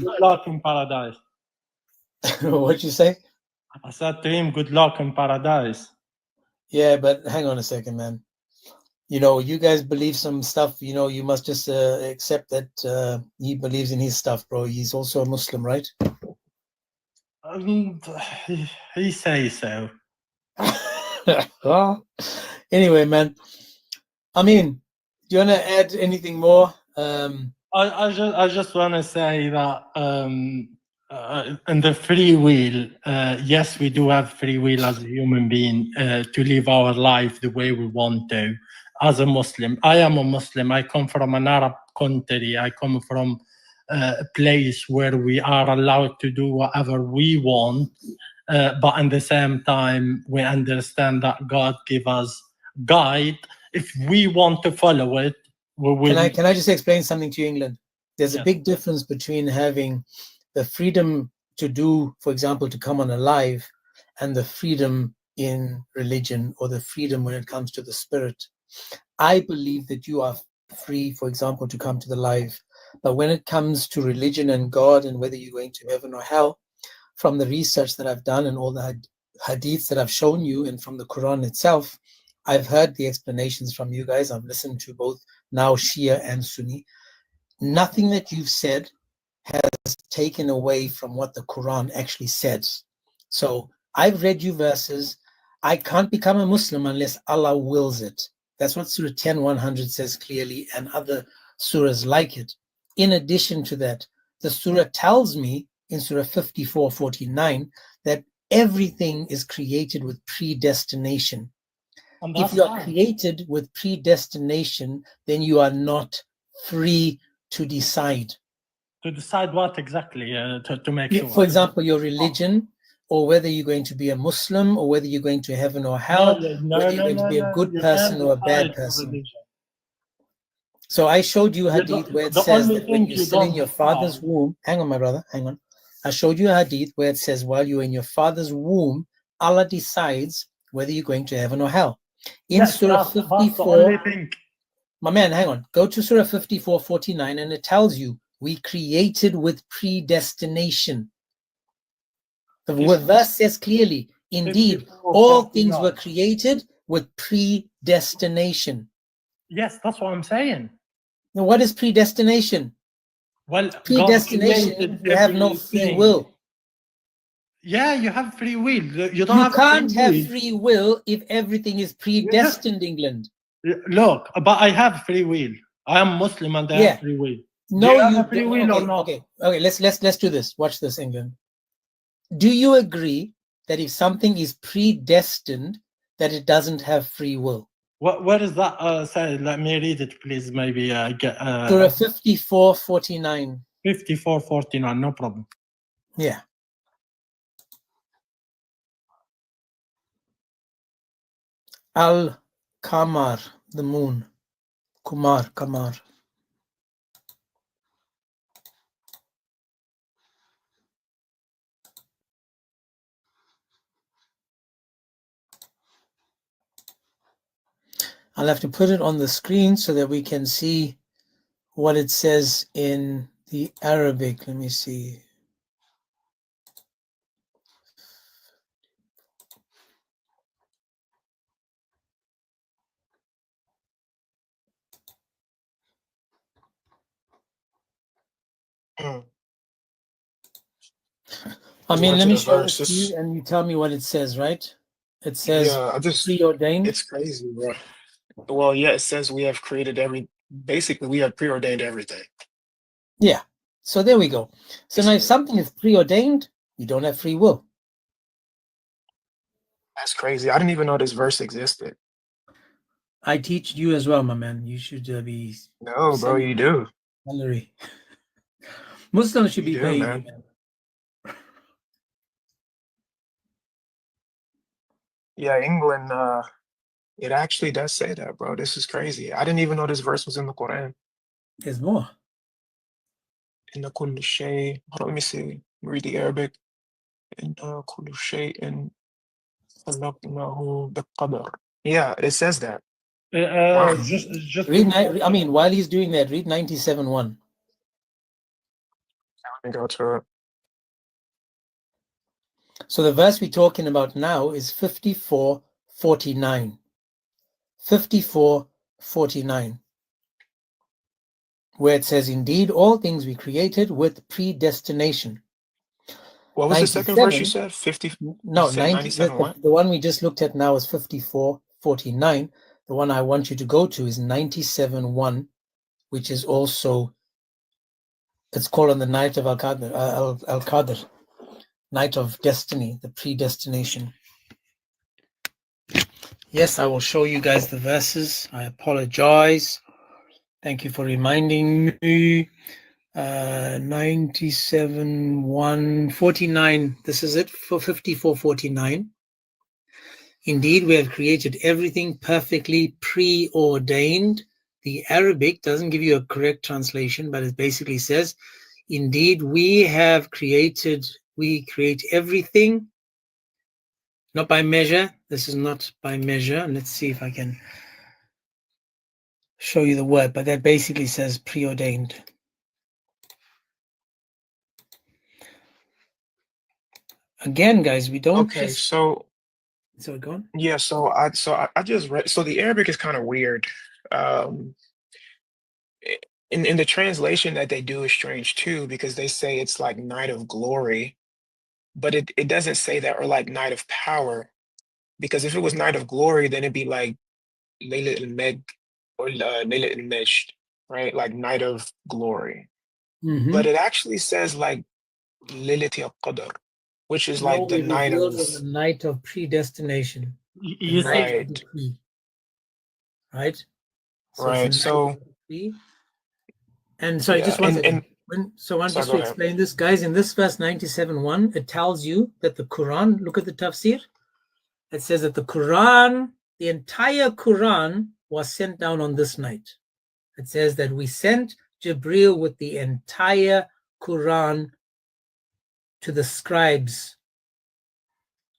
good luck in paradise. What'd you say? I said to him, good luck in paradise. Yeah, but hang on a second, man. You know, you guys believe some stuff, you know, you must just accept that he believes in his stuff, bro. He's also a Muslim, right? He says so. Well, anyway, man. I mean, do you want to add anything more? I just want to say that in the free will, yes, we do have free will as a human being to live our life the way we want to. As a Muslim, I am a Muslim. I come from an Arab country. I come from a place where we are allowed to do whatever we want, but at the same time, we understand that God give us guide. If we want to follow it, we will. Can I just explain something to you, England? There's a big difference between having the freedom to do, for example, to come on a live, and the freedom in religion, or the freedom when it comes to the spirit. I believe that you are free, for example, to come to the live. But when it comes to religion and God and whether you're going to heaven or hell, from the research that I've done and all the hadiths that I've shown you, and from the Quran itself, I've heard the explanations from you guys. I've listened to both now Shia and Sunni. Nothing that you've said has taken away from what the Quran actually says. So I've read you verses. I can't become a Muslim unless Allah wills it. That's what Surah 10:100 says clearly, and other surahs like it. In addition to that, the surah tells me in Surah 54:49 that everything is created with predestination. If you are created with predestination, then you are not free to decide. To decide what exactly? To make sure. For example, your religion, or whether you're going to be a Muslim, or whether you're going to heaven or hell, whether you're going to be a good person or a bad person. So I showed you a hadith where it says that when you're still in your father's womb, hang on, my brother, hang on. I showed you a hadith where it says while you're in your father's womb, Allah decides whether you're going to heaven or hell. In Surah 54, my man, hang on. Go to Surah 54:49, and it tells you we created with predestination. The verse says clearly, indeed, all things were created with predestination. Yes, that's what I'm saying. Now, what is predestination? Well, predestination, you have no free will. Yeah, you have free will. You can't have free will if everything is predestined, England. Look, but I have free will. I am Muslim and I have free will. No, you have free will or not? Okay, let's do this. Watch this, England. Do you agree that if something is predestined, that it doesn't have free will? What does that say? Let me read it, please. Maybe get Surah 54:49. 54:49, no problem. Yeah. Al-Qamar, the moon. Qamar. I'll have to put it on the screen so that we can see what it says in the Arabic. Let me see. I mean, let me show it to you and you tell me what it says, right? It says preordained. It's crazy, bro. Well, yeah, it says we have created basically we have preordained everything. Yeah. So there we go. So now if something is preordained, you don't have free will. That's crazy. I didn't even know this verse existed. I teach you as well, my man. You should be... No, bro, you do. Salary. Muslims should be paying, man. Yeah, England, it actually does say that, bro. This is crazy. I didn't even know this verse was in the Quran. There's more. Inna kullu shay. Hold on, let me see. Read the Arabic. Inna kullu shay'in khalaqnahu biqadar. Yeah, it says that. Just read. I mean, while he's doing that, read 97:1. me go to it. So the verse we're talking about now is 54:49. 54:49. Where it says, indeed, all things we created with predestination. What was the second verse you 97 said? 50? No, You said 97 what? the one we just looked at now is 54:49. The one I want you to go to is 97:1, which is also, it's called on the night of Al-Qadr, night of destiny, the predestination. Yes, I will show you guys the verses. I apologize. Thank you for reminding me. 97:149. This is it for 54:49. Indeed, we have created everything perfectly preordained. The Arabic doesn't give you a correct translation, but it basically says, indeed, we create everything, not by measure. This is not by measure. Let's see if I can show you the word, but that basically says preordained. Again, guys, we don't Okay, just... so go on. yeah, so I just read, so the Arabic is kind of weird. In the translation that they do is strange too, because they say it's like night of glory, but it doesn't say that, or like night of power, because if it was night of glory, then it'd be like Laylat al-Med or Laylat al-Majd, right? Like night of glory. But it actually says like Laylat al-Qadr, which is like the night of... on the night of predestination. You The see, night of Right. decree. Right? Right, it's a so- night of decree. And sorry, Yeah, just one and- second. So I want Sorry, just go to ahead. explain this, guys. In this verse 97:1, it tells you that the Quran, look at the tafsir. It says that the Quran, the entire Quran was sent down on this night. It says that we sent Jibreel with the entire Quran to the scribes.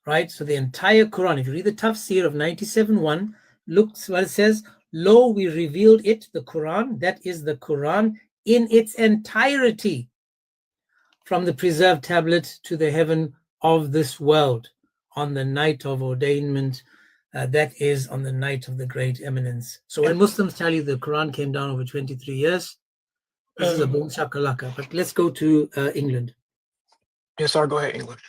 Right? So the entire Quran, if you read the tafsir of 97:1, look what it says. Lo, we revealed it, the Quran, that is the Quran in its entirety, from the preserved tablet to the heaven of this world, on the night of ordainment, that is on the night of the great eminence. So when Muslims tell you the Quran came down over 23 years, this is a boom shakalaka. But let's go to England. Yeah, sorry, go ahead, England.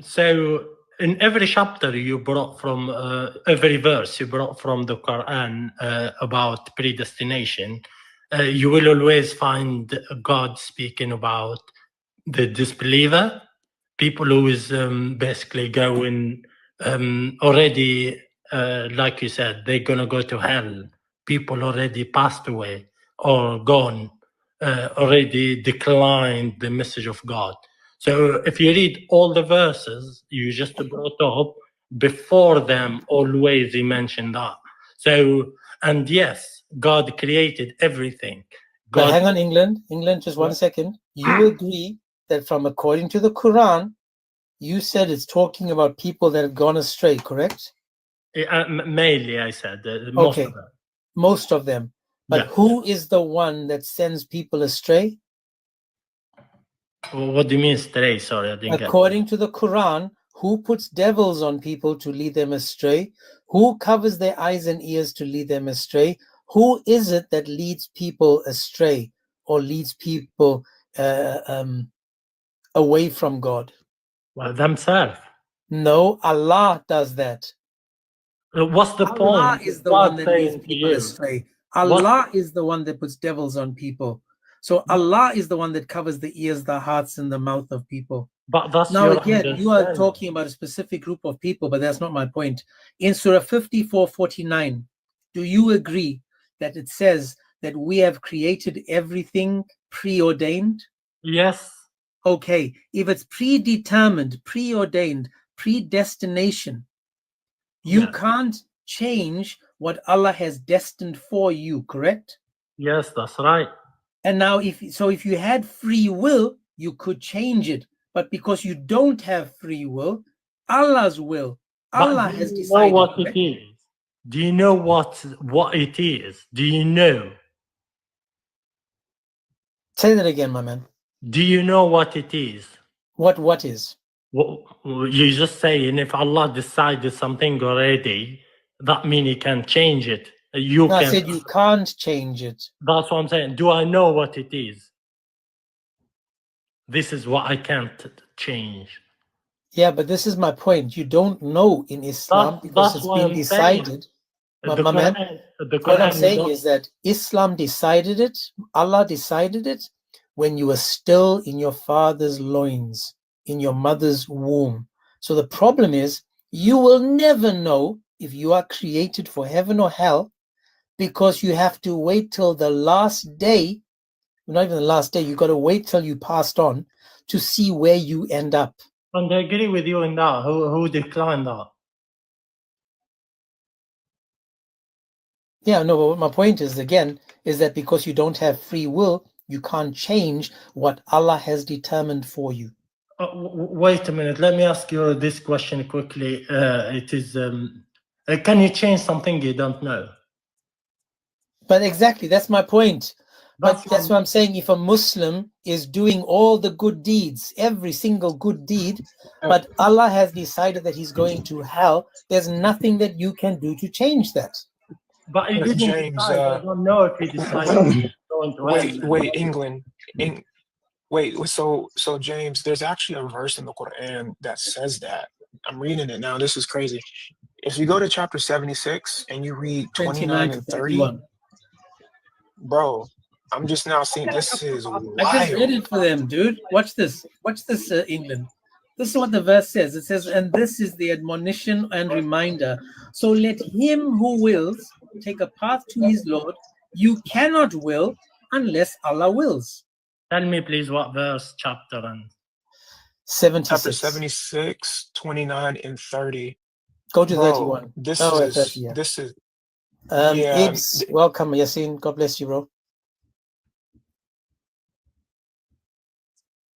So in every chapter you brought from every verse you brought from the Quran about predestination, you will always find God speaking about the disbeliever, people who is basically going already, like you said, they're gonna go to hell. People already passed away or gone, already declined the message of God. So if you read all the verses you just brought up, before them always he mentioned that. So, and yes, God created everything. But God, hang on, England, just 1 second. You agree that from according to the Quran, you said it's talking about people that have gone astray, correct? mainly I said, most Okay. of them. Most of them. But Yeah. who is the one that sends people astray? What do you mean stray? Sorry, I didn't get it. According to the Quran, who puts devils on people to lead them astray? Who covers their eyes and ears to lead them astray? Who is it that leads people astray or leads people away from God? Well, themselves. No, Allah does that. What's the Allah point? is the God one that saying leads to people you, astray. Allah is the one that puts devils on people. So Allah is the one that covers the ears, the hearts, and the mouth of people. but that's Now your again, you are understanding. talking about a specific group of people, but that's not my point. In Surah 54:49, do you agree that it says that we have created everything preordained? Yes. Okay, if it's predetermined, preordained, predestination, you can't change what Allah has destined for you, correct? Yes, that's right. And now if you had free will, you could change it. But because you don't have free will, Allah's will, Allah has Do you know decided. what correct? it is? Do you know what it is? Do you know? Say that again, my man. Do you know what it is? What is? Well, you just saying if Allah decided something already, that means He can change it. You No, I can. said you can't change it. That's what I'm saying. Do I know what it is? This is what I can't change. Yeah, but this is my point. You don't know in Islam because That's it's what been I'm saying. decided. The My man, Quran, what I'm you saying don't- is that Islam decided it, Allah decided it when you were still in your father's loins, in your mother's womb. So the problem is you will never know if you are created for heaven or hell because you have to wait till the last day, not even the last day, you got to wait till you passed on to see where you end up. And I agree with you in that. Who declined that? Yeah, no, but my point is, again, is that because you don't have free will, you can't change what Allah has determined for you. Wait a minute. Let me ask you this question quickly. It is, can you change something you don't know? But exactly, that's my point. But that's what what I'm saying. If a Muslim is doing all the good deeds, every single good deed, but Allah has decided that he's going to hell, there's nothing that you can do to change that. But he But didn't James, decide. I don't know if he decided going to wait, England. Wait, so James, there's actually a verse in the Quran that says that. I'm reading it now. This is crazy. If you go to chapter 76 and you read 29 to and 30, 31. bro, I'm just now seeing this is I just read wild. it for them, dude. Watch this. Watch this, England. This is what the verse says. It says, and this is the admonition and reminder. So let him who wills take a path to his Lord. You cannot will unless Allah wills. Tell me, please, what verse, chapter, and 76. Chapter 76, 29 and 30. Go to Bro, 31. this Oh, is 30, yeah. this is Ibs, welcome, Yasin. God bless you, bro.